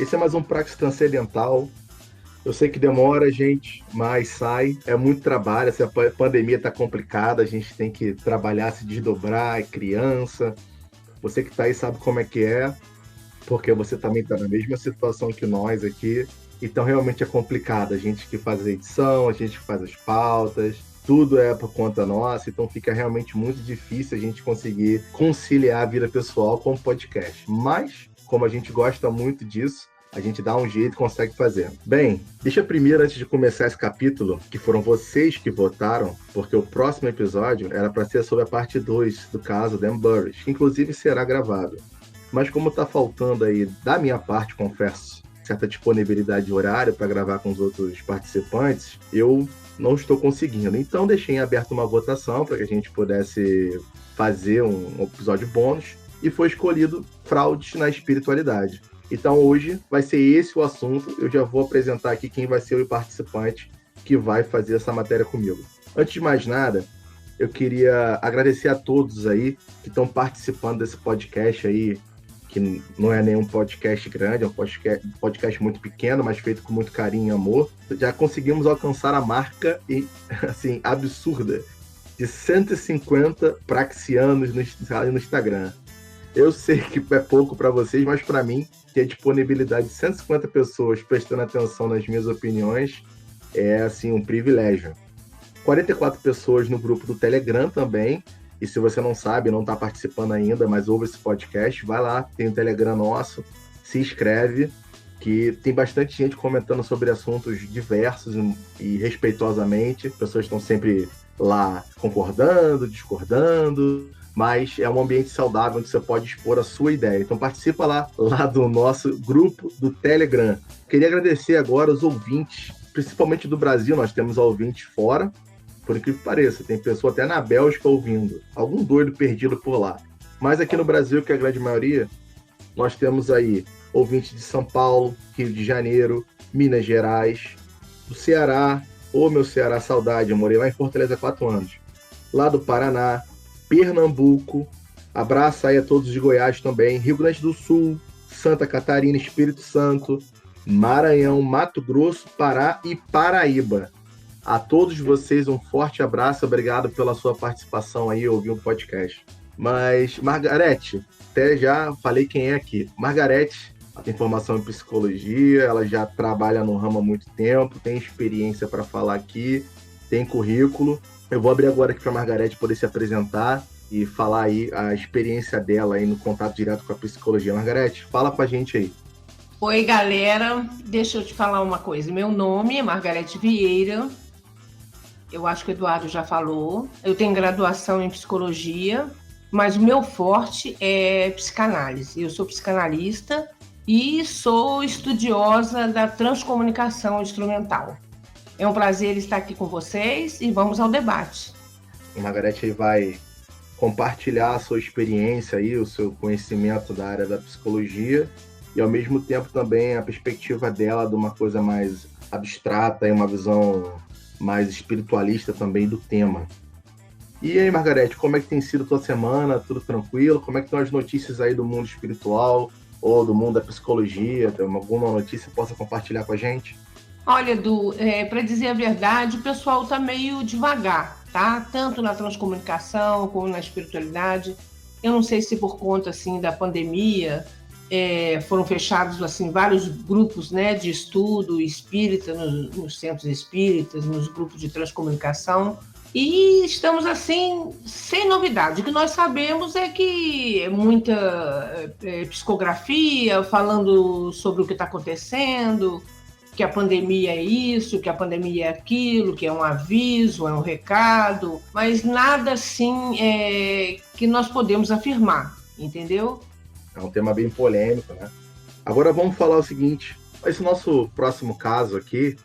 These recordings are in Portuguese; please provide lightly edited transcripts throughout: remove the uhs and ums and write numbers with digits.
Esse é mais um Praxis Transcendental. Eu sei que demora, gente, mas sai. É muito trabalho. Essa pandemia tá complicada. A gente tem que trabalhar, se desdobrar. É criança. Você que tá aí sabe como é que é, porque você também tá na mesma situação que nós aqui. Então, realmente é complicado. A gente que faz a edição, a gente que faz as pautas, tudo é por conta nossa. Então, fica realmente muito difícil a gente conseguir conciliar a vida pessoal com o podcast. Mas, como a gente gosta muito disso, a gente dá um jeito e consegue fazer. Bem, deixa primeiro, antes de começar esse capítulo, que foram vocês que votaram, porque o próximo episódio era para ser sobre a parte 2 do caso Dan Burris, que inclusive será gravado. Mas como tá faltando aí, da minha parte, confesso, certa disponibilidade de horário para gravar com os outros participantes, eu não estou conseguindo. Então deixei em aberto uma votação para que a gente pudesse fazer um episódio bônus e foi escolhido fraudes na espiritualidade. Então hoje vai ser esse o assunto. Eu já vou apresentar aqui quem vai ser o participante que vai fazer essa matéria comigo. Antes de mais nada, eu queria agradecer a todos aí que estão participando desse podcast aí, que não é nenhum podcast grande, é um podcast muito pequeno, mas feito com muito carinho e amor. Já conseguimos alcançar a marca, assim, absurda, de 150 praxianos no Instagram. Eu sei que é pouco para vocês, mas para mim, ter a disponibilidade de 150 pessoas prestando atenção nas minhas opiniões é, assim, um privilégio. 44 pessoas no grupo do Telegram também. E se você não sabe, não está participando ainda, mas ouve esse podcast, vai lá, tem o Telegram nosso, se inscreve, que tem bastante gente comentando sobre assuntos diversos e respeitosamente. As pessoas estão sempre lá concordando, discordando, mas é um ambiente saudável onde você pode expor a sua ideia. Então participa lá do nosso grupo do Telegram. Queria agradecer agora os ouvintes, principalmente do Brasil. Nós temos ouvintes fora, por incrível que pareça, tem pessoa até na Bélgica ouvindo, algum doido perdido por lá. Mas aqui no Brasil, que é a grande maioria, nós temos aí ouvintes de São Paulo, Rio de Janeiro, Minas Gerais, do Ceará. Ô, meu Ceará, saudade, eu morei lá em Fortaleza há 4 anos. Lá do Paraná, Pernambuco, abraço aí a todos de Goiás também, Rio Grande do Sul, Santa Catarina, Espírito Santo, Maranhão, Mato Grosso, Pará e Paraíba. A todos vocês um forte abraço, obrigado pela sua participação aí, ouvir o podcast. Mas, Margarete, até já falei quem é aqui. Margarete, ela tem formação em psicologia, ela já trabalha no ramo há muito tempo, tem experiência para falar aqui, tem currículo. Eu vou abrir agora aqui para a Margarete poder se apresentar e falar aí a experiência dela aí no contato direto com a psicologia. Margarete, fala com a gente aí. Oi, galera. Deixa eu te falar uma coisa. Meu nome é Margarete Vieira. Eu acho que o Eduardo já falou. Eu tenho graduação em psicologia, mas o meu forte é psicanálise. Eu sou psicanalista e sou estudiosa da transcomunicação instrumental. É um prazer estar aqui com vocês e vamos ao debate. A Margarete aí vai compartilhar a sua experiência aí, o seu conhecimento da área da psicologia e ao mesmo tempo também a perspectiva dela de uma coisa mais abstrata e uma visão mais espiritualista também do tema. E aí, Margarete, como é que tem sido a tua semana? Tudo tranquilo? Como é que estão as notícias aí do mundo espiritual ou do mundo da psicologia? Tem alguma notícia que possa compartilhar com a gente? Olha, Edu, para dizer a verdade, o pessoal está meio devagar, tá? Tanto na transcomunicação como na espiritualidade. Eu não sei se por conta assim da pandemia foram fechados assim vários grupos, né, de estudo espírita nos centros espíritas, nos grupos de transcomunicação. E estamos assim sem novidade. O que nós sabemos é que é muita psicografia falando sobre o que está acontecendo, que a pandemia é isso, que a pandemia é aquilo, que é um aviso, é um recado, mas nada assim que nós podemos afirmar, entendeu? É um tema bem polêmico, né? Agora vamos falar o seguinte, esse nosso próximo caso aqui,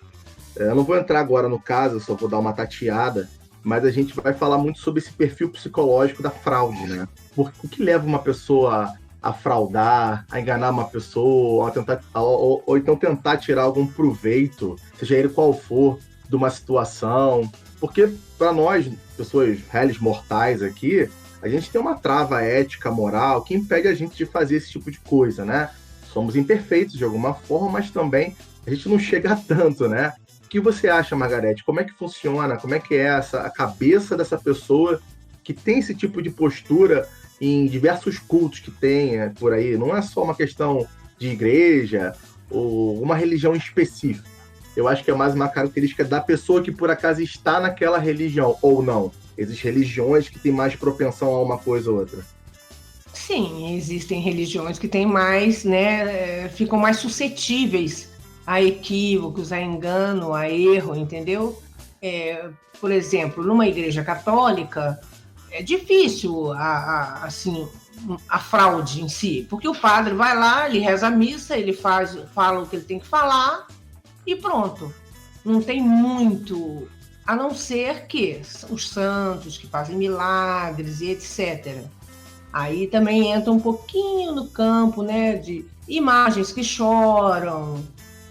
eu não vou entrar agora no caso, só vou dar uma tateada, mas a gente vai falar muito sobre esse perfil psicológico da fraude, né? O que leva uma pessoa a fraudar, a enganar uma pessoa, ou então tentar tirar algum proveito, seja ele qual for, de uma situação. Porque para nós, pessoas réis mortais aqui, a gente tem uma trava ética, moral, que impede a gente de fazer esse tipo de coisa, né? somos imperfeitos de alguma forma, mas também a gente não chega a tanto, né? O que você acha, Margarete? Como é que funciona? Como é que é a cabeça dessa pessoa que tem esse tipo de postura em diversos cultos que tem por aí? Não é só uma questão de igreja ou uma religião específica. Eu acho que é mais uma característica da pessoa que por acaso está naquela religião, ou não. Existem religiões que têm mais propensão a uma coisa ou outra. Sim, existem religiões que têm mais, né, ficam mais suscetíveis a equívocos, a engano, a erro, entendeu? Por exemplo, numa igreja católica, é difícil assim, a fraude em si, porque o padre vai lá, ele reza a missa, ele fala o que ele tem que falar e pronto. Não tem muito, a não ser que os santos que fazem milagres e etc. Aí também entra um pouquinho no campo, né, de imagens que choram,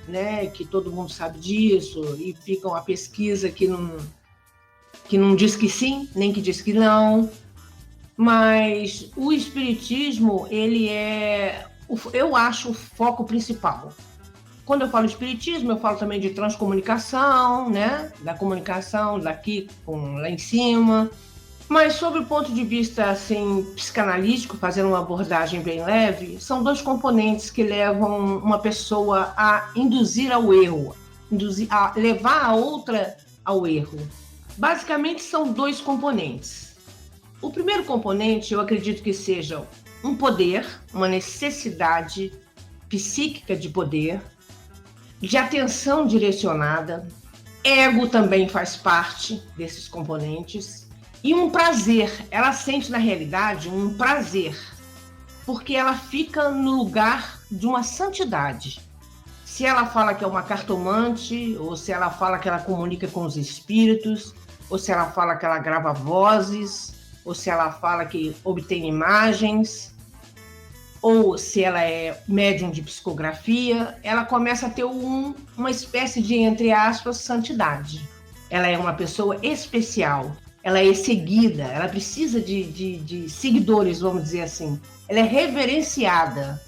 né, que todo mundo sabe disso, e fica uma pesquisa que não diz que sim, nem que diz que não. Mas o espiritismo, ele eu acho, o foco principal. Quando eu falo espiritismo, eu falo também de transcomunicação, né, da comunicação daqui com lá em cima. Mas, sob o ponto de vista assim, psicanalítico, fazendo uma abordagem bem leve, são dois componentes que levam uma pessoa a induzir ao erro, a levar a outra ao erro. Basicamente, são dois componentes. O primeiro componente, eu acredito que seja um poder, uma necessidade psíquica de poder, de atenção direcionada. Ego também faz parte desses componentes. E um prazer, ela sente na realidade um prazer, porque ela fica no lugar de uma santidade. Se ela fala que é uma cartomante, ou se ela fala que ela comunica com os espíritos, ou se ela fala que ela grava vozes, ou se ela fala que obtém imagens, ou se ela é médium de psicografia, ela começa a ter uma espécie de, entre aspas, santidade. Ela é uma pessoa especial. Ela é seguida, ela precisa de seguidores, vamos dizer assim. Ela é reverenciada.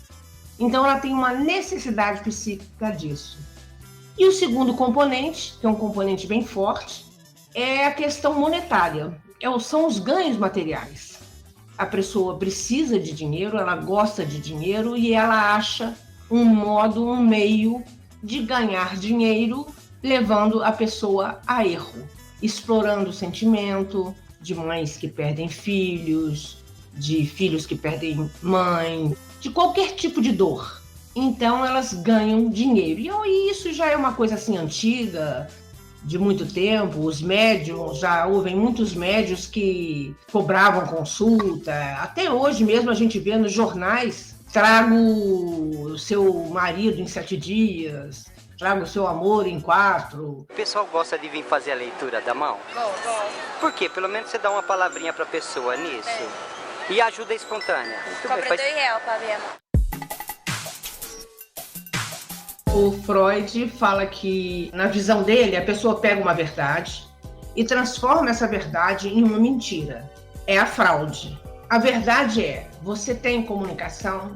Então, ela tem uma necessidade psíquica disso. E o segundo componente, que é um componente bem forte, é a questão monetária. São os ganhos materiais. A pessoa precisa de dinheiro, ela gosta de dinheiro e ela acha um modo, um meio de ganhar dinheiro, levando a pessoa a erro. Explorando o sentimento de mães que perdem filhos, de filhos que perdem mãe, de qualquer tipo de dor. Então elas ganham dinheiro. E isso já é uma coisa assim antiga, de muito tempo. Os médiums, já houve muitos médiums que cobravam consulta. Até hoje mesmo a gente vê nos jornais, trago o seu marido em 7 dias, traga o seu amor em 4. O pessoal gosta de vir fazer a leitura da mão? Gosto. Por quê? Pelo menos você dá uma palavrinha pra pessoa nisso. É. E ajuda espontânea. Cobra R$2 pra ver a mão. O Freud fala que, na visão dele, a pessoa pega uma verdade e transforma essa verdade em uma mentira. É a fraude. A verdade é, você tem comunicação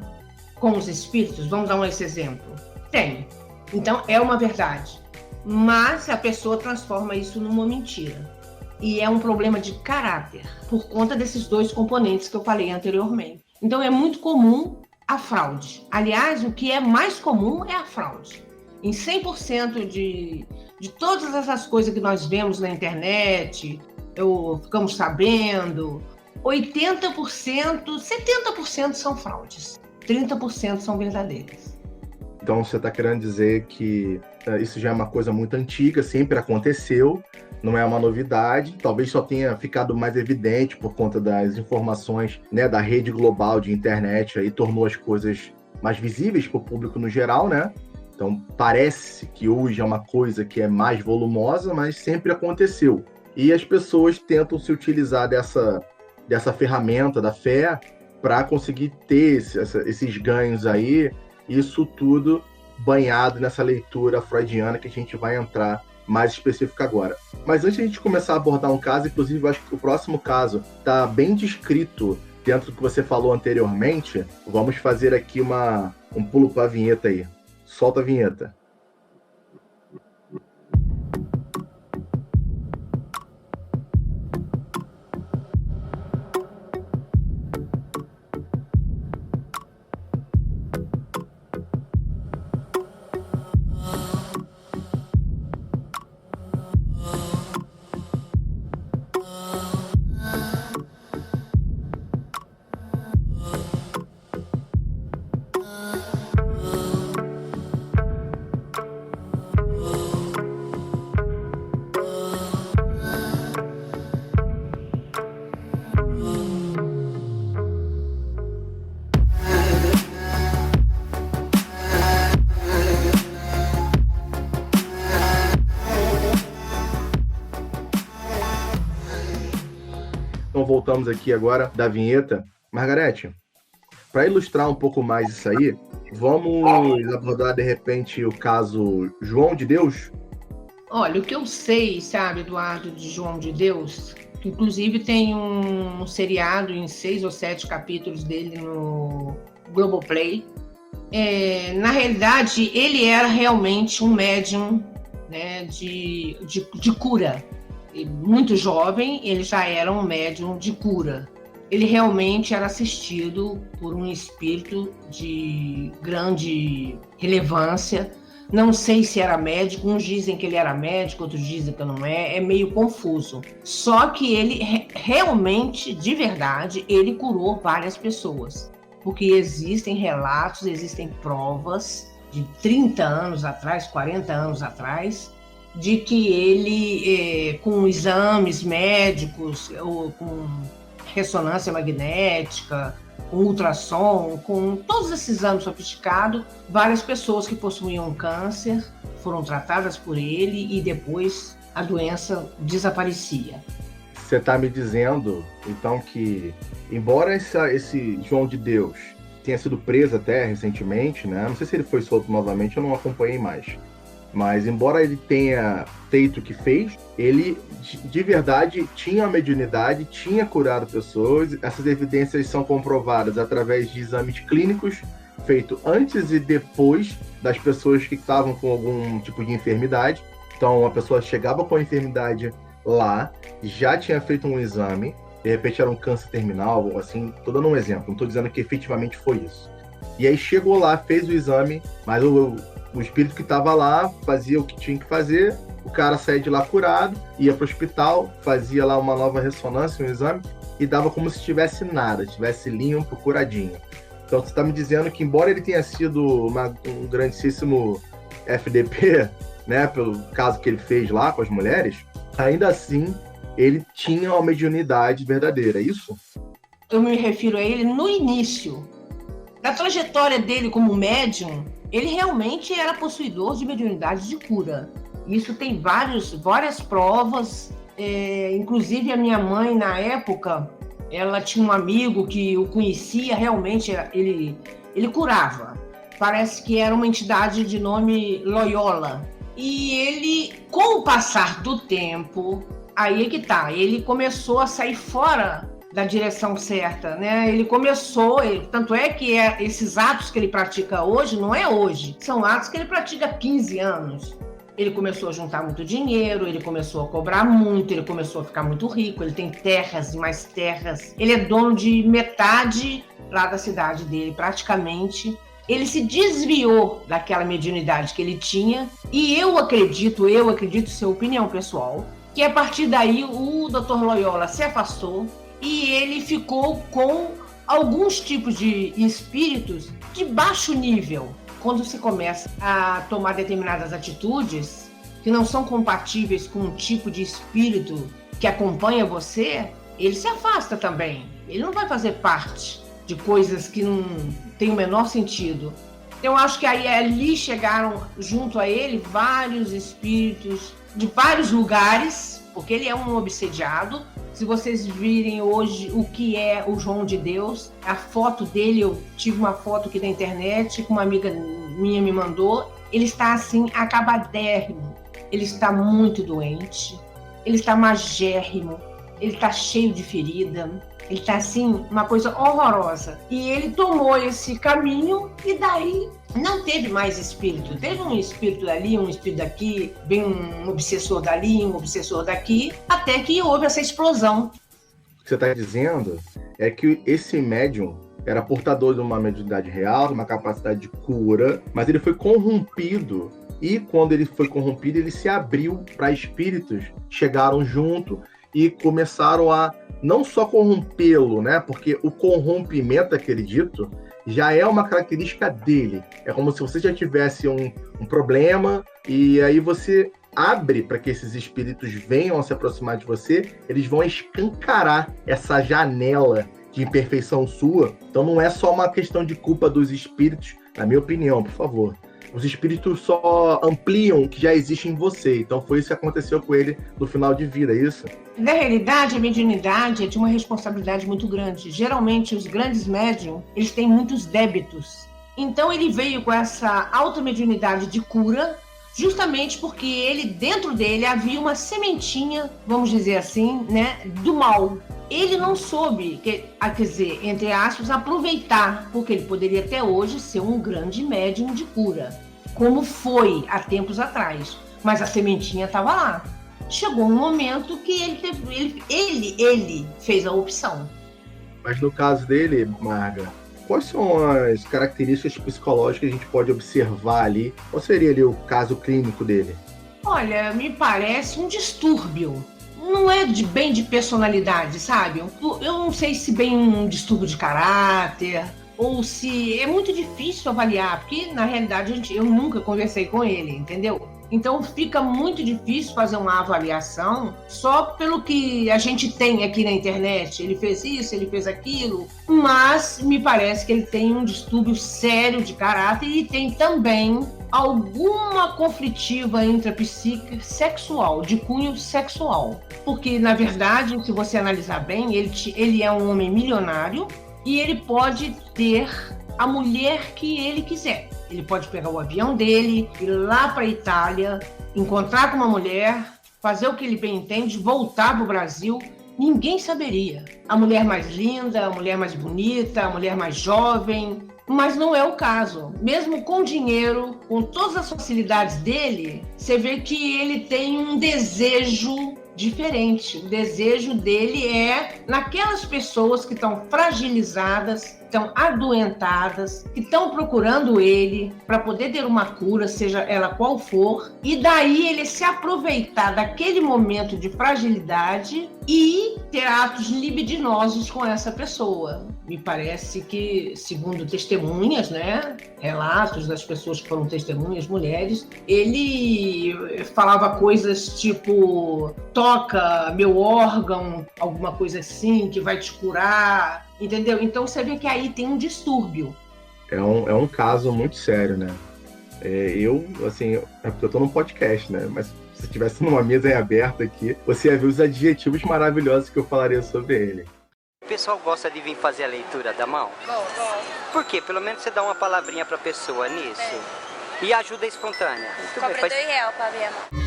com os espíritos? Vamos dar esse exemplo. Tem. Então, é uma verdade. Mas a pessoa transforma isso numa mentira. E é um problema de caráter, por conta desses dois componentes que eu falei anteriormente. Então, é muito comum a fraude. Aliás, o que é mais comum é a fraude. Em 100% de todas essas coisas que nós vemos na internet, ficamos sabendo, 80%, 70% são fraudes. 30% são verdadeiras. Então você está querendo dizer que isso já é uma coisa muito antiga, sempre aconteceu, não é uma novidade, talvez só tenha ficado mais evidente por conta das informações, né, da rede global de internet, aí tornou as coisas mais visíveis para o público no geral, né? Então parece que hoje é uma coisa que é mais volumosa, mas sempre aconteceu. E as pessoas tentam se utilizar dessa ferramenta da fé para conseguir ter esses ganhos aí, isso tudo banhado nessa leitura freudiana que a gente vai entrar mais específico agora. Mas antes de a gente começar a abordar um caso, inclusive eu acho que o próximo caso está bem descrito dentro do que você falou anteriormente, vamos fazer aqui um pulo para a vinheta aí. Solta a vinheta. Então voltamos aqui agora da vinheta. Margarete, para ilustrar um pouco mais isso aí, vamos abordar de repente o caso João de Deus? Olha, o que eu sei, sabe, Eduardo, de João de Deus, que inclusive tem um seriado em 6 ou 7 capítulos dele no Globoplay. Na realidade, ele era realmente um médium, né, de cura. Muito jovem, ele já era um médium de cura. Ele realmente era assistido por um espírito de grande relevância. Não sei se era médico, uns dizem que ele era médico, outros dizem que não é meio confuso. Só que ele realmente, de verdade, ele curou várias pessoas. Porque existem relatos, existem provas de 30 anos atrás, 40 anos atrás, de que ele, com exames médicos, ou com ressonância magnética, com ultrassom, com todos esses exames sofisticados, várias pessoas que possuíam câncer foram tratadas por ele e depois a doença desaparecia. Você está me dizendo, então, que embora esse João de Deus tenha sido preso até recentemente, né? Não sei se ele foi solto novamente, eu não acompanhei mais. Mas, embora ele tenha feito o que fez, ele, de verdade, tinha a mediunidade, tinha curado pessoas. Essas evidências são comprovadas através de exames clínicos feitos antes e depois das pessoas que estavam com algum tipo de enfermidade. Então, a pessoa chegava com a enfermidade lá, já tinha feito um exame, de repente era um câncer terminal, assim, estou dando um exemplo, não estou dizendo que efetivamente foi isso. E aí chegou lá, fez o exame, mas o espírito que estava lá fazia o que tinha que fazer, o cara saía de lá curado, ia para o hospital, fazia lá uma nova ressonância, um exame, e dava como se tivesse nada, tivesse limpo, curadinho. Então você está me dizendo que, embora ele tenha sido um grandíssimo FDP, né, pelo caso que ele fez lá com as mulheres, ainda assim ele tinha uma mediunidade verdadeira, é isso? Eu me refiro a ele no início. Na trajetória dele como médium, ele realmente era possuidor de mediunidade de cura. Isso tem várias provas. Inclusive, a minha mãe, na época, ela tinha um amigo que o conhecia, realmente ele curava. Parece que era uma entidade de nome Loyola. E ele, com o passar do tempo, aí é que tá, ele começou a sair fora da direção certa, né? Ele começou, tanto é que esses atos que ele pratica hoje, não é hoje, são atos que ele pratica há 15 anos. Ele começou a juntar muito dinheiro, ele começou a cobrar muito, ele começou a ficar muito rico, ele tem terras e mais terras. Ele é dono de metade lá da cidade dele, praticamente. Ele se desviou daquela mediunidade que ele tinha e eu acredito, isso é opinião pessoal, que a partir daí o Dr. Loyola se afastou e ele ficou com alguns tipos de espíritos de baixo nível. Quando você começa a tomar determinadas atitudes que não são compatíveis com um tipo de espírito que acompanha você, ele se afasta também. Ele não vai fazer parte de coisas que não tem o menor sentido. Eu acho que aí ali chegaram junto a ele vários espíritos de vários lugares, porque ele é um obsediado. Se vocês virem hoje o que é o João de Deus, a foto dele, eu tive uma foto aqui da internet que uma amiga minha me mandou, ele está assim acabadérrimo, ele está muito doente, ele está magérrimo, ele tá cheio de ferida, ele tá assim, uma coisa horrorosa. E ele tomou esse caminho e daí não teve mais espírito. Teve um espírito dali, um espírito daqui, vem um obsessor dali, um obsessor daqui, até que houve essa explosão. O que você está dizendo é que esse médium era portador de uma mediunidade real, de uma capacidade de cura, mas ele foi corrompido. E quando ele foi corrompido, ele se abriu para espíritos, chegaram junto e começaram a não só corrompê-lo, né? Porque o corrompimento, acredito, já é uma característica dele. É como se você já tivesse um problema e aí você abre para que esses espíritos venham a se aproximar de você, eles vão escancarar essa janela de imperfeição sua. Então não é só uma questão de culpa dos espíritos, na minha opinião, por favor. Os espíritos só ampliam o que já existe em você. Então foi isso que aconteceu com ele no final de vida, é isso? Na realidade, a mediunidade é de uma responsabilidade muito grande. Geralmente, os grandes médiums, eles têm muitos débitos. Então ele veio com essa alta mediunidade de cura, justamente porque ele, dentro dele, havia uma sementinha, vamos dizer assim, né, do mal. Ele não soube, quer dizer, entre aspas, aproveitar, porque ele poderia até hoje ser um grande médium de cura, como foi há tempos atrás. Mas a sementinha estava lá. Chegou um momento que ele fez a opção. Mas no caso dele, Marga, quais são as características psicológicas que a gente pode observar ali? Qual seria ali o caso clínico dele? Olha, me parece um distúrbio. Não é bem de personalidade, sabe? Eu não sei se bem um distúrbio de caráter, ou se... É muito difícil avaliar, porque, na realidade, eu nunca conversei com ele, entendeu? Então, fica muito difícil fazer uma avaliação só pelo que a gente tem aqui na internet. Ele fez isso, ele fez aquilo, mas me parece que ele tem um distúrbio sério de caráter e tem também alguma conflitiva intrapsíquica sexual, de cunho sexual. Porque, na verdade, se você analisar bem, ele é um homem milionário e ele pode ter a mulher que ele quiser. Ele pode pegar o avião dele, ir lá para a Itália, encontrar com uma mulher, fazer o que ele bem entende, voltar para o Brasil. Ninguém saberia. A mulher mais linda, a mulher mais bonita, a mulher mais jovem. Mas não é o caso. Mesmo com dinheiro, com todas as facilidades dele, você vê que ele tem um desejo diferente. O desejo dele é naquelas pessoas que estão fragilizadas, estão adoentadas, que estão procurando ele para poder ter uma cura, seja ela qual for, e daí ele se aproveitar daquele momento de fragilidade e ter atos libidinosos com essa pessoa. Me parece que, segundo testemunhas, né, relatos das pessoas que foram testemunhas, mulheres, ele falava coisas tipo: toca meu órgão, alguma coisa assim, que vai te curar, entendeu? Então você vê que aí tem um distúrbio. É um caso muito sério, né? É porque eu tô num podcast, né? Mas se estivesse numa mesa em aberta aqui, você ia ver os adjetivos maravilhosos que eu falaria sobre ele. O pessoal gosta de vir fazer a leitura da mão? Gosto. Por quê? Pelo menos você dá uma palavrinha pra pessoa nisso. E ajuda espontânea. Muito Cobra bem, R$2 pra ver a mão.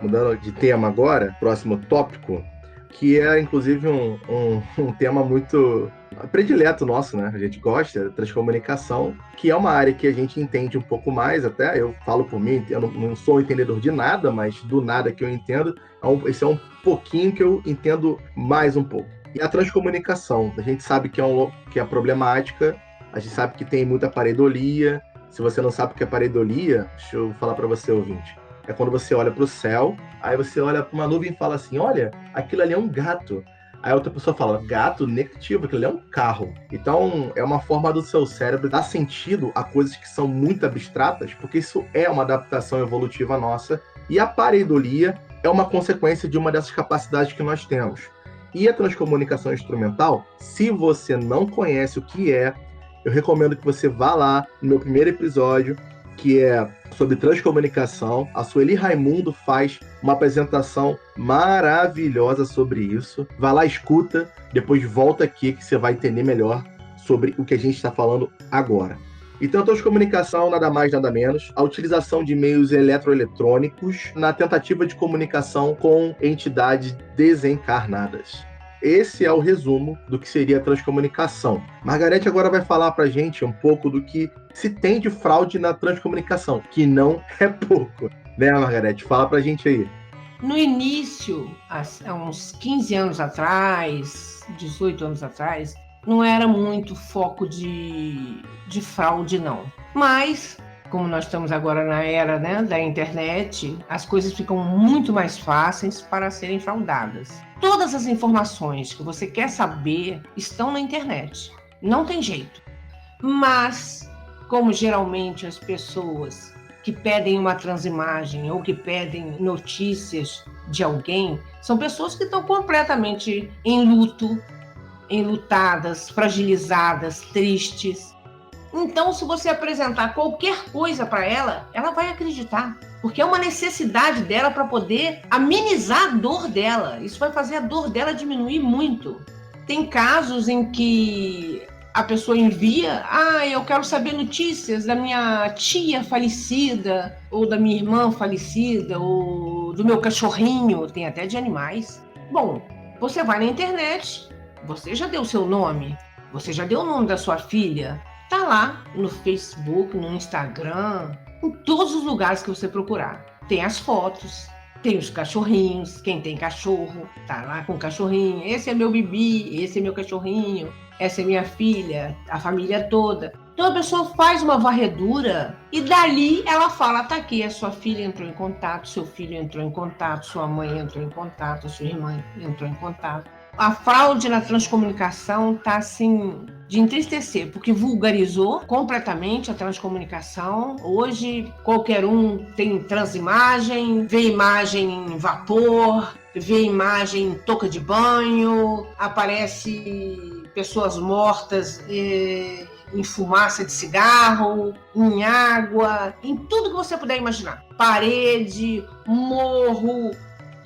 Mudando de tema agora, próximo tópico, que é inclusive um tema muito predileto nosso, né? A gente gosta da transcomunicação, que é uma área que a gente entende um pouco mais, até eu falo por mim, eu não sou um entendedor de nada, mas do nada que eu entendo, esse é um pouquinho que eu entendo mais um pouco. E a transcomunicação, a gente sabe que é problemática, a gente sabe que tem muita pareidolia. Se você não sabe o que é pareidolia, deixa eu falar para você, ouvinte. É quando você olha para o céu, aí você olha para uma nuvem e fala assim: olha, aquilo ali é um gato. Aí outra pessoa fala: gato? Negativo, aquilo ali é um carro. Então, é uma forma do seu cérebro dar sentido a coisas que são muito abstratas, porque isso é uma adaptação evolutiva nossa. E a pareidolia é uma consequência de uma dessas capacidades que nós temos. E a transcomunicação instrumental, se você não conhece o que é, eu recomendo que você vá lá no meu primeiro episódio, que é sobre transcomunicação. A Sueli Raimundo faz uma apresentação maravilhosa sobre isso. Vai lá, escuta, depois volta aqui que você vai entender melhor sobre o que a gente está falando agora. Então, a transcomunicação, nada mais, nada menos, a utilização de meios eletroeletrônicos na tentativa de comunicação com entidades desencarnadas. Esse é o resumo do que seria a transcomunicação. Margarete agora vai falar pra gente um pouco do que se tem de fraude na transcomunicação, que não é pouco. Né, Margarete? Fala pra gente aí. No início, há uns 15 anos atrás, 18 anos atrás, não era muito foco de fraude, não. Mas, como nós estamos agora na era, né, da internet, as coisas ficam muito mais fáceis para serem fraudadas. Todas as informações que você quer saber estão na internet. Não tem jeito. Mas, como geralmente as pessoas que pedem uma transimagem ou que pedem notícias de alguém, são pessoas que estão completamente em luto, enlutadas, fragilizadas, tristes. Então, se você apresentar qualquer coisa para ela, ela vai acreditar, porque é uma necessidade dela para poder amenizar a dor dela. Isso vai fazer a dor dela diminuir muito. Tem casos em que a pessoa envia, eu quero saber notícias da minha tia falecida, ou da minha irmã falecida, ou do meu cachorrinho, tem até de animais. Bom, você vai na internet, você já deu seu nome, você já deu o nome da sua filha, tá lá no Facebook, no Instagram, em todos os lugares que você procurar. Tem as fotos, tem os cachorrinhos, quem tem cachorro, tá lá com o cachorrinho, esse é meu Bibi, esse é meu cachorrinho, essa é minha filha, a família toda. Então a pessoa faz uma varredura e dali ela fala, tá aqui, a sua filha entrou em contato, seu filho entrou em contato, sua mãe entrou em contato, sua irmã entrou em contato. A fraude na transcomunicação tá assim de entristecer, porque vulgarizou completamente a transcomunicação. Hoje qualquer um tem transimagem, vê imagem em vapor, vê imagem em touca de banho, aparece pessoas mortas em fumaça de cigarro, em água, em tudo que você puder imaginar. Parede, morro.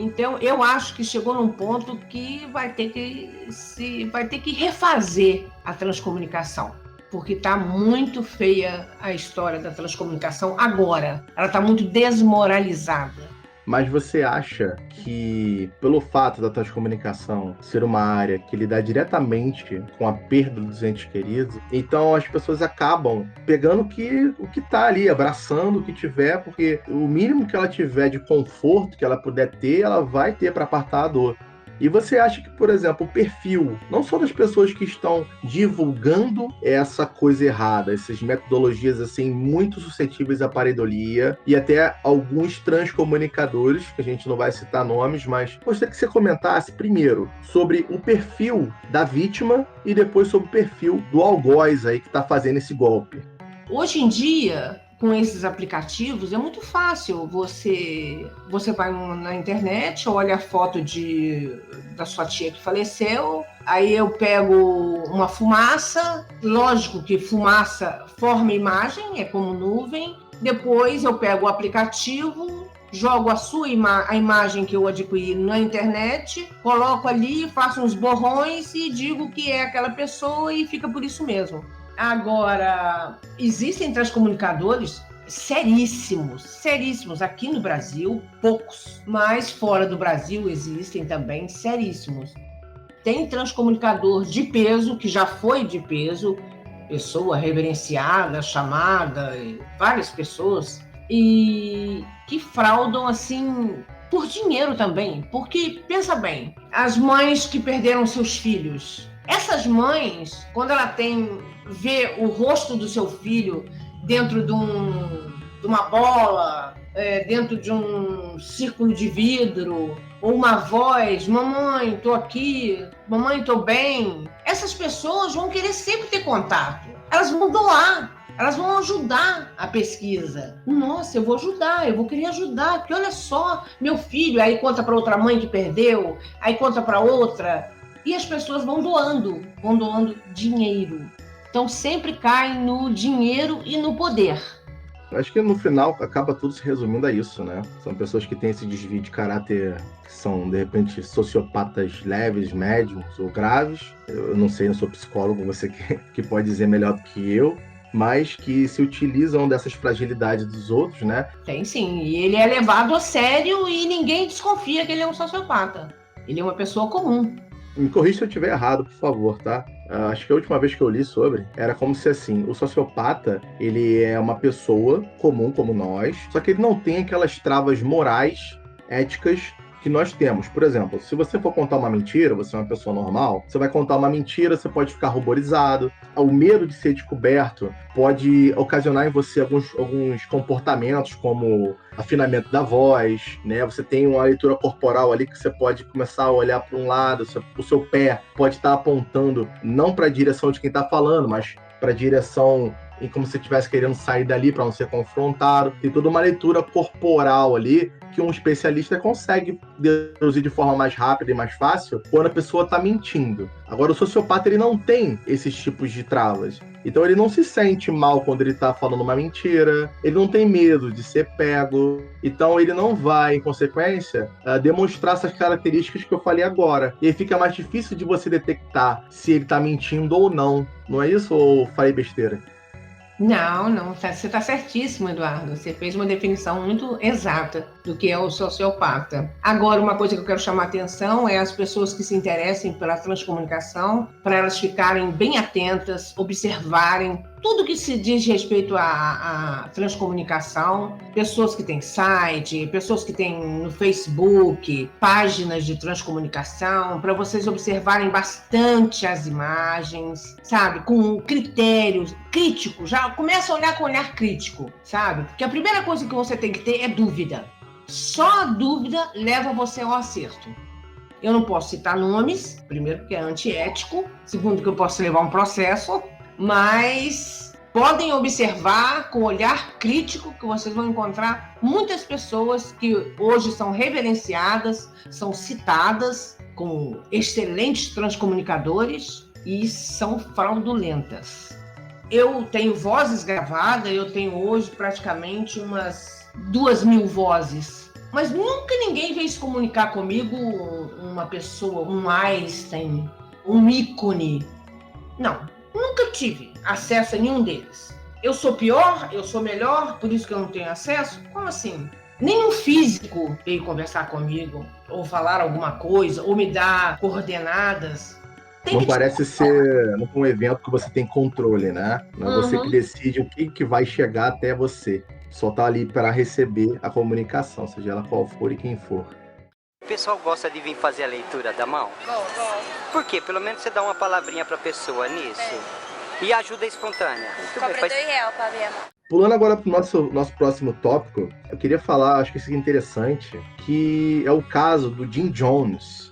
Então, eu acho que chegou num ponto que vai ter que refazer a transcomunicação, porque está muito feia a história da transcomunicação agora. Ela está muito desmoralizada. Mas você acha que, pelo fato da transcomunicação ser uma área que lida diretamente com a perda dos entes queridos, então as pessoas acabam pegando o que está ali, abraçando o que tiver, porque o mínimo que ela tiver de conforto que ela puder ter, ela vai ter para apartar a dor. E você acha que, por exemplo, o perfil, não só das pessoas que estão divulgando essa coisa errada, essas metodologias assim muito suscetíveis à pareidolia e até alguns transcomunicadores, que a gente não vai citar nomes, mas gostaria que você comentasse primeiro sobre o perfil da vítima e depois sobre o perfil do algoz aí que está fazendo esse golpe. Hoje em dia, com esses aplicativos, é muito fácil. Você vai na internet, olha a foto da sua tia que faleceu, aí eu pego uma fumaça, lógico que fumaça forma imagem, é como nuvem, depois eu pego o aplicativo, jogo a imagem que eu adquiri na internet, coloco ali, faço uns borrões e digo que é aquela pessoa e fica por isso mesmo. Agora, existem transcomunicadores seríssimos. Aqui no Brasil, poucos, mas fora do Brasil existem também seríssimos. Tem transcomunicador de peso, que já foi de peso, pessoa reverenciada, chamada, várias pessoas, e que fraudam assim por dinheiro também. Porque, pensa bem, as mães que perderam seus filhos, essas mães, quando ela vê o rosto do seu filho dentro de uma bola, dentro de um círculo de vidro, ou uma voz, mamãe, tô aqui, mamãe, tô bem, essas pessoas vão querer sempre ter contato. Elas vão doar, elas vão ajudar a pesquisa. Nossa, eu vou ajudar, eu vou querer ajudar, porque olha só, meu filho, aí conta para outra mãe que perdeu, aí conta para outra, e as pessoas vão doando dinheiro. Então sempre cai no dinheiro e no poder. Acho que no final acaba tudo se resumindo a isso, né? São pessoas que têm esse desvio de caráter, que são, de repente, sociopatas leves, médios ou graves. Eu não sei, não sou psicólogo, você que pode dizer melhor do que eu. mas que se utilizam dessas fragilidades dos outros, né? Tem sim, e ele é levado a sério e ninguém desconfia que ele é um sociopata. Ele é uma pessoa comum. Me corrija se eu estiver errado, por favor, tá? Acho que a última vez que eu li sobre, era como se, assim, o sociopata, ele é uma pessoa comum como nós, só que ele não tem aquelas travas morais, éticas, que nós temos. Por exemplo, se você for contar uma mentira, você é uma pessoa normal, você vai contar uma mentira, você pode ficar ruborizado. O medo de ser descoberto pode ocasionar em você alguns comportamentos, como afinamento da voz, né? Você tem uma leitura corporal ali que você pode começar a olhar para um lado, o seu pé pode estar apontando não para a direção de quem está falando, mas para a direção em como se estivesse querendo sair dali para não ser confrontado. Tem toda uma leitura corporal ali que um especialista consegue deduzir de forma mais rápida e mais fácil quando a pessoa está mentindo. Agora, o sociopata, ele não tem esses tipos de travas. Então, ele não se sente mal quando ele está falando uma mentira, ele não tem medo de ser pego, então ele não vai, em consequência, demonstrar essas características que eu falei agora. E aí fica mais difícil de você detectar se ele está mentindo ou não. Não é isso ou falei besteira? Não, você está certíssimo, Eduardo. Você fez uma definição muito exata do que é o sociopata. Agora, uma coisa que eu quero chamar a atenção é as pessoas que se interessem pela transcomunicação, para elas ficarem bem atentas, observarem tudo que se diz respeito à transcomunicação, pessoas que têm site, pessoas que têm no Facebook, páginas de transcomunicação, para vocês observarem bastante as imagens, sabe? Com critérios críticos, já começa a olhar com olhar crítico, sabe? Porque a primeira coisa que você tem que ter é dúvida. Só a dúvida leva você ao acerto. Eu não posso citar nomes, primeiro porque é antiético, segundo que eu posso levar um processo, mas podem observar com olhar crítico que vocês vão encontrar muitas pessoas que hoje são reverenciadas, são citadas como excelentes transcomunicadores e são fraudulentas. Eu tenho vozes gravadas, eu tenho hoje praticamente umas 2.000 vozes, mas nunca ninguém veio se comunicar comigo, uma pessoa, um Einstein, um ícone. Não. Nunca tive acesso a nenhum deles. Eu sou pior? Eu sou melhor? Por isso que eu não tenho acesso? Como assim? Nenhum físico veio conversar comigo, ou falar alguma coisa, ou me dar coordenadas. Não parece ser um evento que você tem controle, né? Não é você que decide o que vai chegar até você. Só tá ali para receber a comunicação, seja ela qual for e quem for. O pessoal gosta de vir fazer a leitura da mão? Gosto. Por quê? Pelo menos você dá uma palavrinha pra pessoa nisso. E ajuda espontânea. Cobra R$2 pra ver a mão. Pulando agora para o nosso próximo tópico, eu queria falar, acho que isso é interessante, que é o caso do Jim Jones.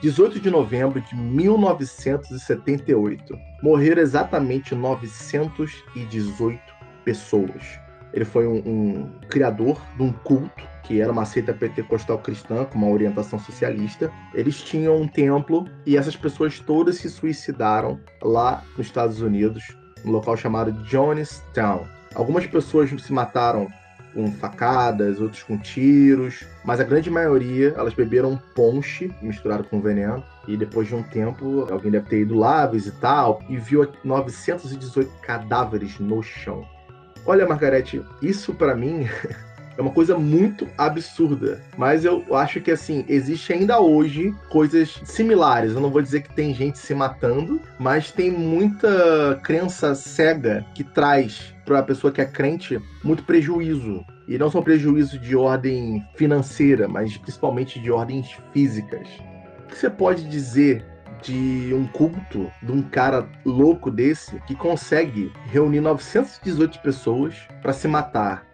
18 de novembro de 1978. Morreram exatamente 918 pessoas. Ele foi um criador de um culto, que era uma seita pentecostal cristã, com uma orientação socialista. Eles tinham um templo e essas pessoas todas se suicidaram lá nos Estados Unidos, num local chamado Jonestown. Algumas pessoas se mataram com facadas, outros com tiros, mas a grande maioria, elas beberam ponche misturado com veneno, e depois de um tempo, alguém deve ter ido lá visitar e viu 918 cadáveres no chão. Olha, Margarete, isso pra mim é uma coisa muito absurda, mas eu acho que, assim, existe ainda hoje coisas similares. Eu não vou dizer que tem gente se matando, mas tem muita crença cega que traz para a pessoa que é crente muito prejuízo. E não só prejuízo de ordem financeira, mas principalmente de ordens físicas. O que você pode dizer de um culto, de um cara louco desse, que consegue reunir 918 pessoas para se matar?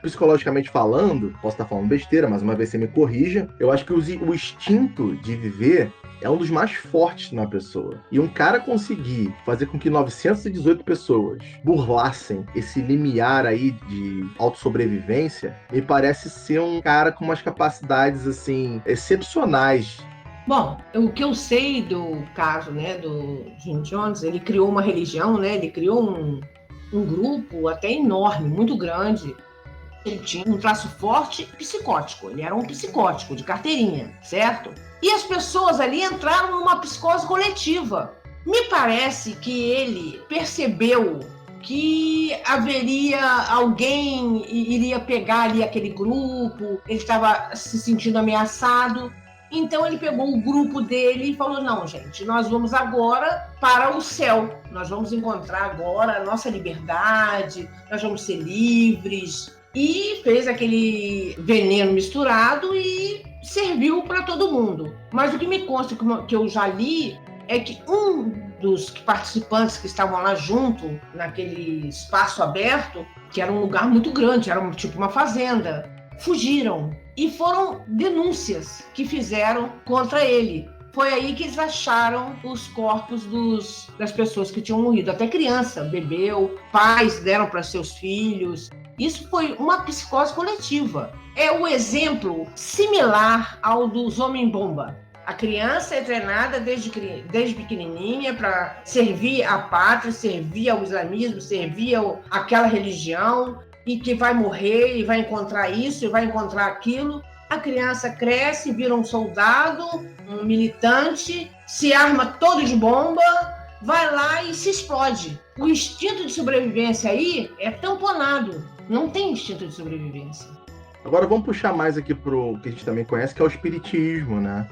Psicologicamente falando, posso estar falando besteira, mas uma vez você me corrija, eu acho que o instinto de viver é um dos mais fortes na pessoa. E um cara conseguir fazer com que 918 pessoas burlassem esse limiar aí de autossobrevivência, me parece ser um cara com umas capacidades, assim, excepcionais. Bom, o que eu sei do caso, né, do Jim Jones, ele criou uma religião, né, ele criou um grupo até enorme, muito grande. Ele tinha um traço forte psicótico, ele era um psicótico de carteirinha, certo? E as pessoas ali entraram numa psicose coletiva. Me parece que ele percebeu que haveria alguém iria pegar ali aquele grupo, ele estava se sentindo ameaçado. Então ele pegou o grupo dele e falou: não, gente, nós vamos agora para o céu, nós vamos encontrar agora a nossa liberdade, nós vamos ser livres. E fez aquele veneno misturado e serviu para todo mundo. Mas o que me consta, que eu já li, é que um dos participantes que estavam lá junto, naquele espaço aberto, que era um lugar muito grande, era tipo uma fazenda, fugiram. E foram denúncias que fizeram contra ele. Foi aí que eles acharam os corpos das pessoas que tinham morrido. Até criança bebeu, pais deram para seus filhos. Isso foi uma psicose coletiva. É um exemplo similar ao dos homem-bomba. A criança é treinada desde pequenininha para servir à pátria, servir ao islamismo, servir àquela religião, e que vai morrer e vai encontrar isso e vai encontrar aquilo. A criança cresce, vira um soldado, um militante, se arma todo de bomba, vai lá e se explode. O instinto de sobrevivência aí é tamponado. Não tem instinto de sobrevivência. Agora vamos puxar mais aqui pro que a gente também conhece, que é o espiritismo, né?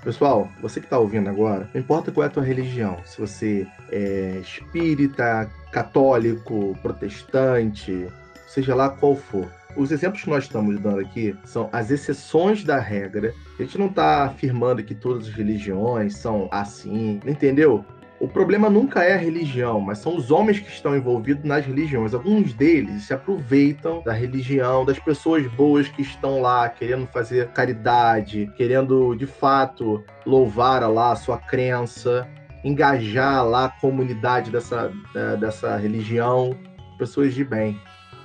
Pessoal, você que está ouvindo agora, não importa qual é a tua religião, se você é espírita, católico, protestante, seja lá qual for. Os exemplos que nós estamos dando aqui são as exceções da regra. A gente não está afirmando que todas as religiões são assim, entendeu? O problema nunca é a religião, mas são os homens que estão envolvidos nas religiões. Alguns deles se aproveitam da religião, das pessoas boas que estão lá querendo fazer caridade, querendo, de fato, louvar lá a sua crença, engajar lá a comunidade dessa religião, pessoas de bem.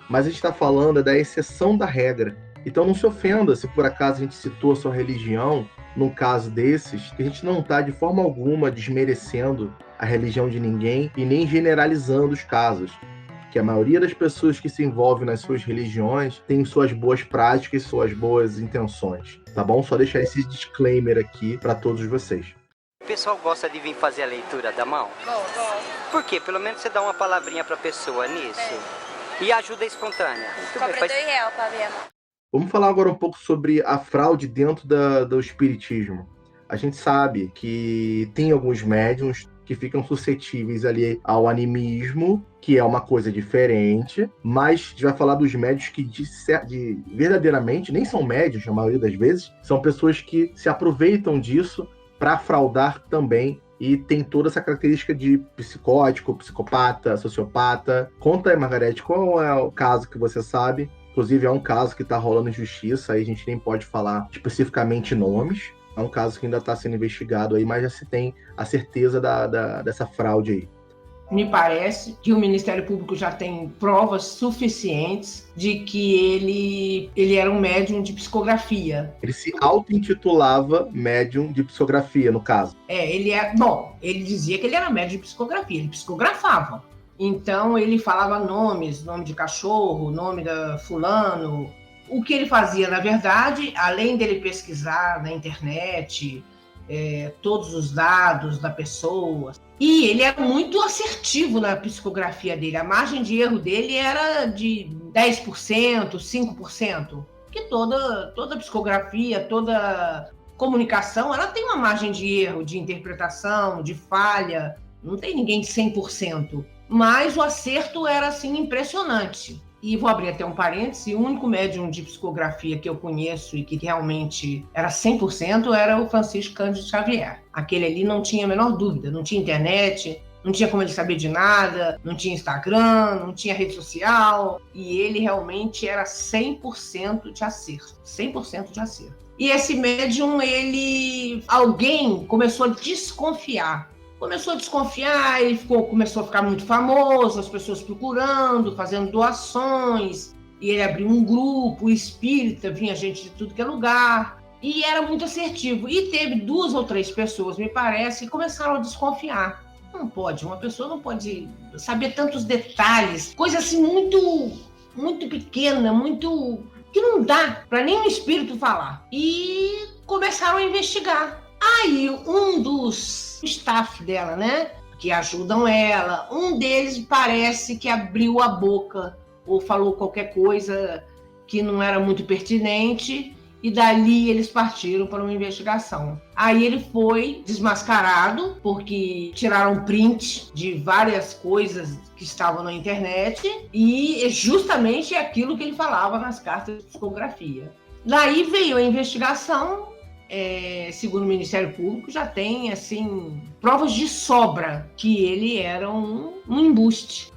Mas a gente está falando da exceção da regra. Então não se ofenda se por acaso a gente citou a sua religião, num caso desses, que a gente não está de forma alguma desmerecendo a religião de ninguém e nem generalizando os casos. Que a maioria das pessoas que se envolvem nas suas religiões tem suas boas práticas, suas boas intenções, tá bom? Só deixar esse disclaimer aqui para todos vocês. O pessoal gosta de vir fazer a leitura da mão? Gosto. Por quê? Pelo menos você dá uma palavrinha pra pessoa nisso. E ajuda espontânea. Cobra R$2 pra ver a mão. Vamos falar agora um pouco sobre a fraude dentro do espiritismo. A gente sabe que tem alguns médiuns que ficam suscetíveis ali ao animismo, que é uma coisa diferente, mas a gente vai falar dos médiuns que verdadeiramente nem são médiuns, na maioria das vezes, são pessoas que se aproveitam disso para fraudar também e tem toda essa característica de psicótico, psicopata, sociopata. Conta aí, Margarete, qual é o caso que você sabe? Inclusive, é um caso que está rolando em justiça, aí a gente nem pode falar especificamente nomes. É um caso que ainda está sendo investigado aí, mas já se tem a certeza dessa fraude aí. Me parece que o Ministério Público já tem provas suficientes de que ele era um médium de psicografia. Ele se auto-intitulava médium de psicografia, no caso. Ele dizia que ele era médium de psicografia, ele psicografava. Então ele falava nomes, nome de cachorro, nome da fulano. O que ele fazia, na verdade, além dele pesquisar na internet todos os dados da pessoa, e ele era muito assertivo na psicografia dele, a margem de erro dele era de 10%, 5%, porque toda psicografia, toda comunicação, ela tem uma margem de erro, de interpretação, de falha, não tem ninguém 100%, mas o acerto era, assim, impressionante. E vou abrir até um parêntese, o único médium de psicografia que eu conheço e que realmente era 100% era o Francisco Cândido Xavier. Aquele ali não tinha a menor dúvida, não tinha internet, não tinha como ele saber de nada, não tinha Instagram, não tinha rede social, e ele realmente era 100% de acerto, 100% de acerto. E esse médium, alguém começou a desconfiar. Ele começou a ficar muito famoso, as pessoas procurando, fazendo doações, e ele abriu um grupo espírita, vinha gente de tudo que é lugar, e era muito assertivo. E teve 2 ou 3 pessoas, me parece, que começaram a desconfiar. Não pode, uma pessoa não pode saber tantos detalhes, coisa assim muito, muito pequena, muito que não dá para nenhum espírito falar. E começaram a investigar. Aí um dos staff dela, né, que ajudam ela. Um deles parece que abriu a boca ou falou qualquer coisa que não era muito pertinente, e dali eles partiram para uma investigação. Aí ele foi desmascarado, porque tiraram print de várias coisas que estavam na internet, e justamente aquilo que ele falava nas cartas de psicografia. Daí veio a investigação, segundo o Ministério Público, já tem assim, provas de sobra que ele era um embuste.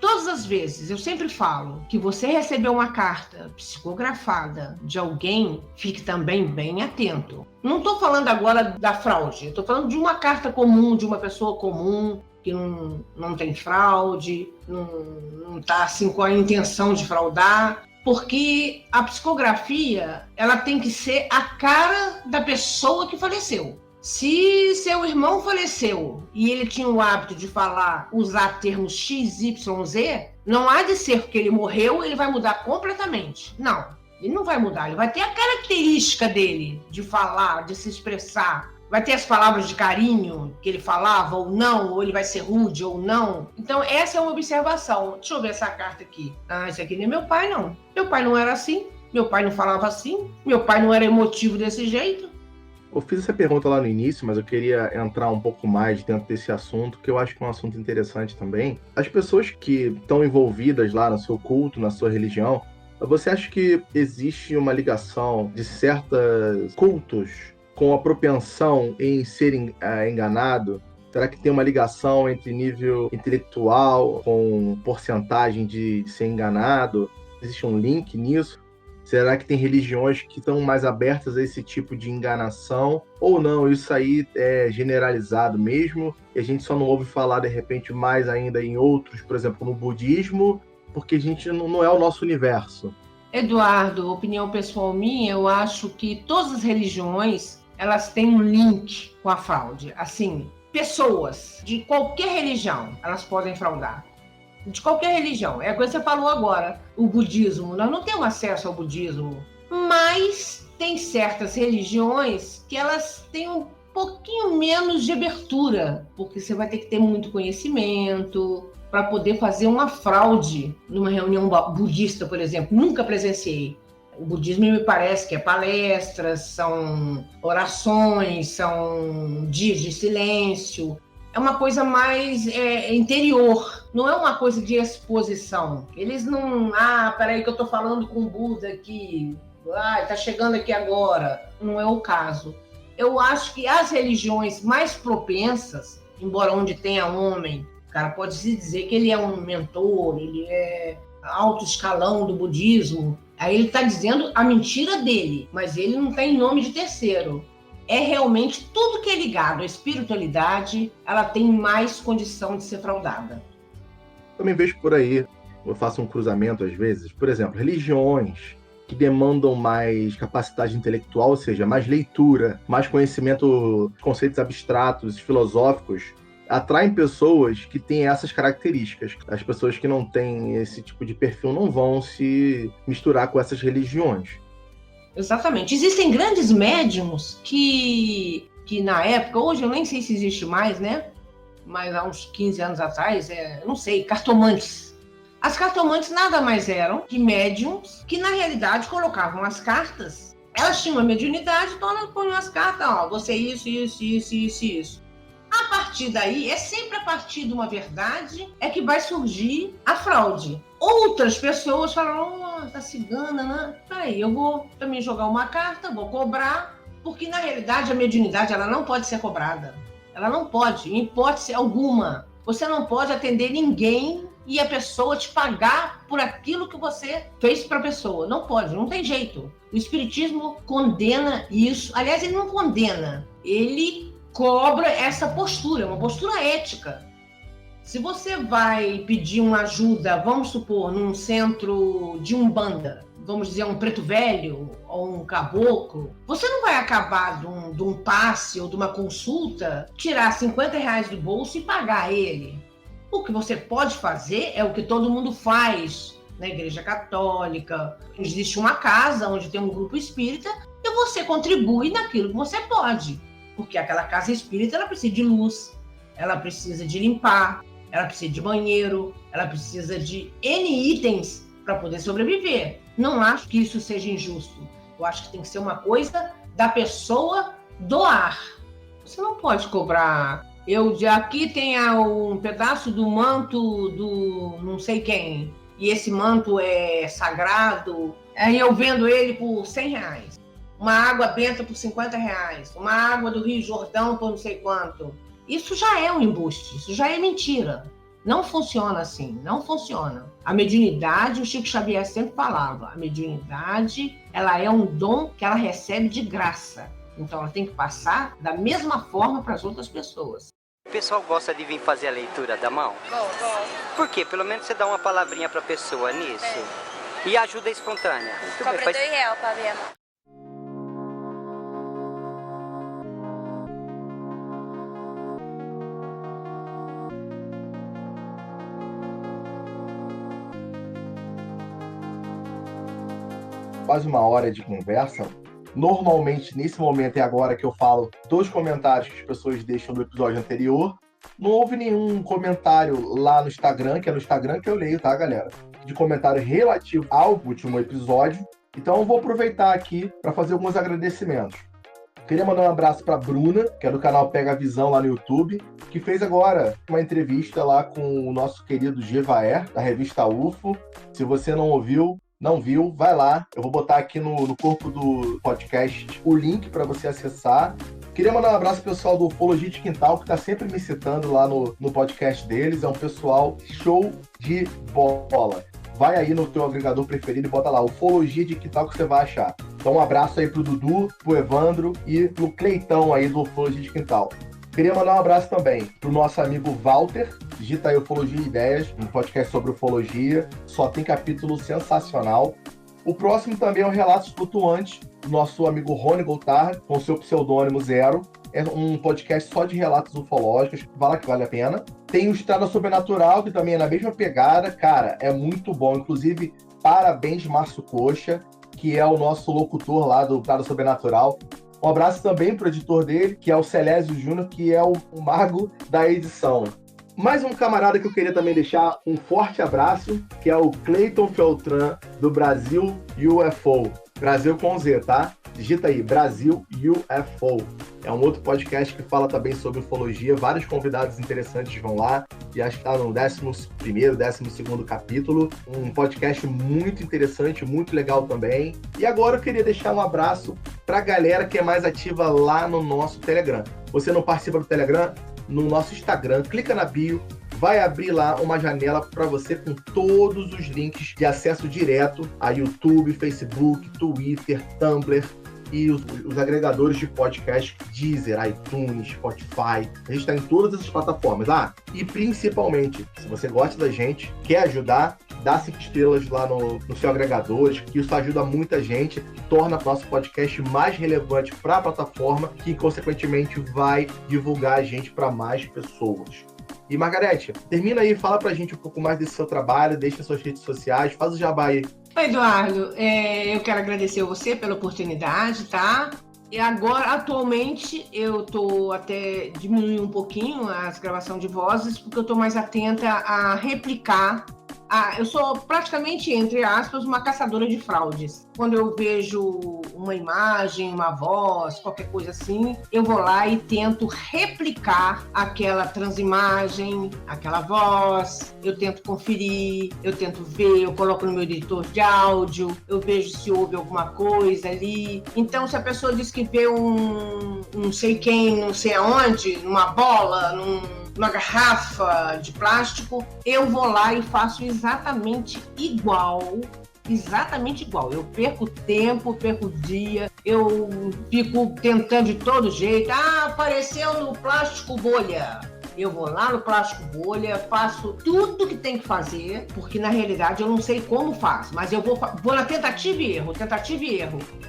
Todas as vezes, eu sempre falo que você recebeu uma carta psicografada de alguém, fique também bem atento. Não estou falando agora da fraude, estou falando de uma carta comum, de uma pessoa comum, que não tem fraude, não está assim, com a intenção de fraudar, porque a psicografia ela tem que ser a cara da pessoa que faleceu. Se seu irmão faleceu e ele tinha o hábito de usar termos XYZ, não há de ser porque ele morreu, ele vai mudar completamente. Não, ele não vai mudar, ele vai ter a característica dele de falar, de se expressar. Vai ter as palavras de carinho que ele falava ou não, ou ele vai ser rude ou não. Então essa é uma observação. Deixa eu ver essa carta aqui. Esse aqui não é meu pai, não. Meu pai não era assim, meu pai não falava assim, meu pai não era emotivo desse jeito. Eu fiz essa pergunta lá no início, mas eu queria entrar um pouco mais dentro desse assunto, que eu acho que é um assunto interessante também. As pessoas que estão envolvidas lá no seu culto, na sua religião, você acha que existe uma ligação de certos cultos com a propensão em ser enganado? Será que tem uma ligação entre nível intelectual com porcentagem de ser enganado? Existe um link nisso? Será que tem religiões que estão mais abertas a esse tipo de enganação? Ou não, isso aí é generalizado mesmo, e a gente só não ouve falar, de repente, mais ainda em outros, por exemplo, no budismo, porque a gente não é o nosso universo. Eduardo, opinião pessoal minha, eu acho que todas as religiões, elas têm um link com a fraude. Assim, pessoas de qualquer religião, elas podem fraudar. De qualquer religião. É a coisa que você falou agora. O budismo, nós não temos acesso ao budismo, mas tem certas religiões que elas têm um pouquinho menos de abertura, porque você vai ter que ter muito conhecimento para poder fazer uma fraude numa reunião budista, por exemplo. Nunca presenciei. O budismo me parece que é palestras, são orações, são dias de silêncio. É uma coisa mais interior, não é uma coisa de exposição. Eles não... peraí que eu estou falando com o Buda aqui, está chegando aqui agora. Não é o caso. Eu acho que as religiões mais propensas, embora onde tenha homem, o cara pode se dizer que ele é um mentor, ele é alto escalão do budismo, aí ele está dizendo a mentira dele, mas ele não tem nome de terceiro. É realmente tudo que é ligado à espiritualidade, ela tem mais condição de ser fraudada. Também vejo por aí, eu faço um cruzamento às vezes, por exemplo, religiões que demandam mais capacidade intelectual, ou seja, mais leitura, mais conhecimento de conceitos abstratos, filosóficos, atraem pessoas que têm essas características. As pessoas que não têm esse tipo de perfil não vão se misturar com essas religiões. Exatamente. Existem grandes médiums que na época, hoje eu nem sei se existe mais, né? Mas há uns 15 anos atrás, não sei, cartomantes. As cartomantes nada mais eram que médiums que, na realidade, colocavam as cartas. Elas tinham uma mediunidade, então elas ponham as cartas, você isso. A partir daí, é sempre a partir de uma verdade é que vai surgir a fraude. Outras pessoas falam, tá cigana, né? Peraí, eu vou também jogar uma carta, vou cobrar, porque na realidade a mediunidade ela não pode ser cobrada. Ela não pode, em hipótese alguma. Você não pode atender ninguém e a pessoa te pagar por aquilo que você fez para a pessoa. Não pode, não tem jeito. O Espiritismo condena isso. Aliás, ele não condena, ele cobra essa postura, uma postura ética. Se você vai pedir uma ajuda, vamos supor, num centro de umbanda, vamos dizer um preto velho ou um caboclo, você não vai acabar de um passe ou de uma consulta, tirar R$50 do bolso e pagar ele. O que você pode fazer é o que todo mundo faz na Igreja Católica. Existe uma casa onde tem um grupo espírita e você contribui naquilo que você pode. Porque aquela casa espírita ela precisa de luz, ela precisa de limpar, ela precisa de banheiro, ela precisa de N itens para poder sobreviver. Não acho que isso seja injusto. Eu acho que tem que ser uma coisa da pessoa doar. Você não pode cobrar. Aqui tem um pedaço do manto do não sei quem, e esse manto é sagrado, aí eu vendo ele por R$100. Uma água benta por R$50. Uma água do Rio Jordão por não sei quanto. Isso já é um embuste, isso já é mentira. Não funciona assim, não funciona. A mediunidade, o Chico Xavier sempre falava, a mediunidade, ela é um dom que ela recebe de graça. Então ela tem que passar da mesma forma para as outras pessoas. O pessoal gosta de vir fazer a leitura da mão? Gosto. Por quê? Pelo menos você dá uma palavrinha pra pessoa nisso. E ajuda espontânea. Muito Cobra bem, faz... R$2 pra ver a mão. Quase uma hora de conversa. Normalmente, nesse momento é agora que eu falo dos comentários que as pessoas deixam do episódio anterior. Não houve nenhum comentário lá no Instagram, que é no Instagram que eu leio, tá, galera? De comentário relativo ao último episódio. Então eu vou aproveitar aqui para fazer alguns agradecimentos. Queria mandar um abraço para Bruna, que é do canal Pega a Visão lá no YouTube, que fez agora uma entrevista lá com o nosso querido Gevaer, da revista UFO. Se você não ouviu, não viu, vai lá. Eu vou botar aqui no corpo do podcast o link para você acessar. Queria mandar um abraço pro pessoal do Ufologia de Quintal, que tá sempre me citando lá no podcast deles. É um pessoal show de bola. Vai aí no teu agregador preferido e bota lá, Ufologia de Quintal, que você vai achar. Então um abraço aí pro Dudu, pro Evandro e pro Cleitão aí do Ufologia de Quintal. Queria mandar um abraço também pro nosso amigo Walter, digita aí Ufologia e Ideias, um podcast sobre ufologia, só tem capítulo sensacional. O próximo também é o Relatos Flutuantes, do nosso amigo Rony Goulart, com seu pseudônimo Zero. É um podcast só de relatos ufológicos, que vale a pena. Tem o Estrada Sobrenatural, que também é na mesma pegada. Cara, é muito bom. Inclusive, parabéns, Márcio Coxa, que é o nosso locutor lá do Estrada Sobrenatural. Um abraço também pro editor dele, que é o Celésio Júnior, que é o mago da edição. Mais um camarada que eu queria também deixar um forte abraço, que é o Cleiton Feltran, do Brasil UFO. Brasil com Z, tá? Digita aí, Brasil UFO. É um outro podcast que fala também sobre ufologia. Vários convidados interessantes vão lá. E acho que está no 11º, 12º capítulo. Um podcast muito interessante, muito legal também. E agora eu queria deixar um abraço para a galera que é mais ativa lá no nosso Telegram. Você não participa do Telegram? No nosso Instagram, clica na bio, vai abrir lá uma janela para você com todos os links de acesso direto a YouTube, Facebook, Twitter, Tumblr e os agregadores de podcast, Deezer, iTunes, Spotify. A gente está em todas essas plataformas. E principalmente, se você gosta da gente, quer ajudar, dá 5 estrelas lá no seu agregador, que isso ajuda muita gente, torna o nosso podcast mais relevante para a plataforma, que consequentemente vai divulgar a gente para mais pessoas. E Margarete, termina aí, fala pra gente um pouco mais desse seu trabalho, deixa suas redes sociais, faz o jabá aí. Oi, Eduardo, eu quero agradecer a você pela oportunidade, tá? E agora, atualmente, eu tô até diminuindo um pouquinho as gravações de vozes, porque eu tô mais atenta a replicar. Eu sou praticamente, entre aspas, uma caçadora de fraudes. Quando eu vejo uma imagem, uma voz, qualquer coisa assim, eu vou lá e tento replicar aquela transimagem, aquela voz, eu tento conferir, eu tento ver, eu coloco no meu editor de áudio, eu vejo se houve alguma coisa ali. Então, se a pessoa diz que vê um não sei quem, não sei aonde, numa bola, numa garrafa de plástico, eu vou lá e faço exatamente igual. Eu perco tempo, perco dia, eu fico tentando de todo jeito. Apareceu no plástico bolha. Eu vou lá no plástico bolha, faço tudo que tem que fazer, porque na realidade eu não sei como faço, mas eu vou na tentativa e erro.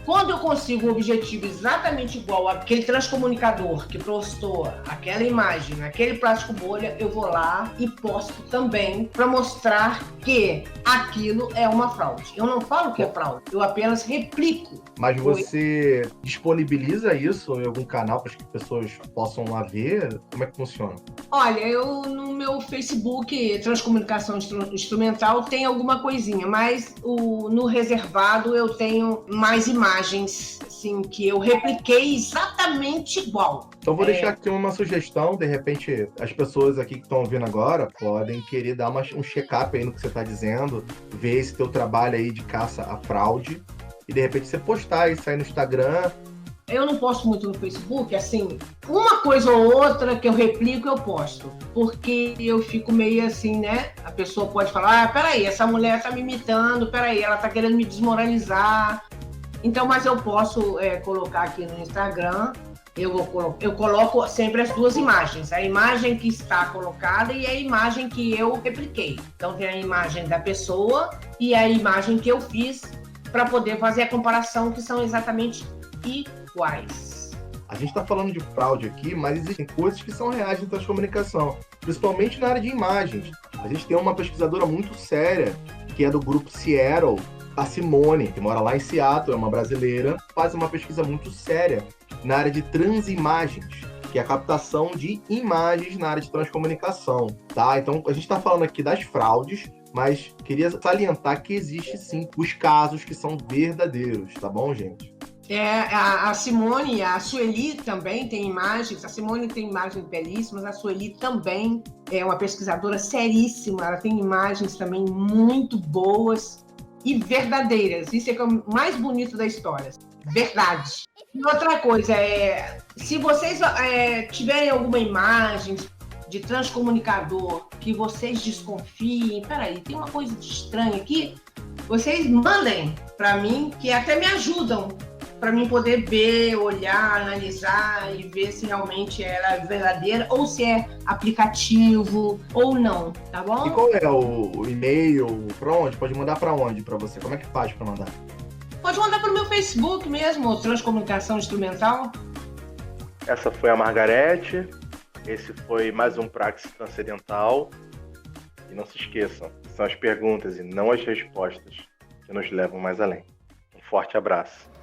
Quando eu consigo o objetivo exatamente igual àquele transcomunicador que postou aquela imagem naquele plástico bolha, eu vou lá e posto também para mostrar que aquilo é uma fraude. Eu não falo que é fraude, eu apenas replico. Mas você disponibiliza isso em algum canal para que as pessoas possam lá ver? Como é que funciona? Olha, eu no meu Facebook, Transcomunicação Instrumental, tem alguma coisinha, mas no reservado eu tenho mais imagens, assim, que eu repliquei exatamente igual. Então vou deixar aqui uma sugestão, de repente as pessoas aqui que estão ouvindo agora podem querer dar um check-up aí no que você está dizendo, ver esse teu trabalho aí de caça à fraude, e de repente você postar isso aí no Instagram. Eu não posto muito no Facebook, assim, uma coisa ou outra que eu replico, eu posto. Porque eu fico meio assim, né? A pessoa pode falar, peraí, essa mulher tá me imitando, peraí, ela tá querendo me desmoralizar. Então, mas eu posso colocar aqui no Instagram, eu coloco sempre as duas imagens, a imagem que está colocada e a imagem que eu repliquei. Então, tem a imagem da pessoa e a imagem que eu fiz para poder fazer a comparação, que são exatamente iguais. A gente está falando de fraude aqui, mas existem coisas que são reais em transcomunicação, principalmente na área de imagens. A gente tem uma pesquisadora muito séria, que é do grupo Seattle, a Simone, que mora lá em Seattle, é uma brasileira, faz uma pesquisa muito séria na área de transimagens, que é a captação de imagens na área de transcomunicação, tá? Então, a gente está falando aqui das fraudes, mas queria salientar que existe sim os casos que são verdadeiros, tá bom, gente? A Simone, a Sueli também tem imagens, a Simone tem imagens belíssimas, a Sueli também é uma pesquisadora seríssima, ela tem imagens também muito boas e verdadeiras, isso é que é o mais bonito da história, verdade. E outra coisa, se vocês tiverem alguma imagem de transcomunicador que vocês desconfiem, peraí, tem uma coisa de estranha aqui, vocês mandem para mim, que até me ajudam, para mim poder ver, olhar, analisar e ver se realmente ela é verdadeira ou se é aplicativo ou não, tá bom? E qual é o e-mail? Para onde? Pode mandar para onde para você? Como é que faz para mandar? Pode mandar para o meu Facebook mesmo, Transcomunicação Instrumental. Essa foi a Margarete. Esse foi mais um Praxis Transcendental. E não se esqueçam, são as perguntas e não as respostas que nos levam mais além. Um forte abraço.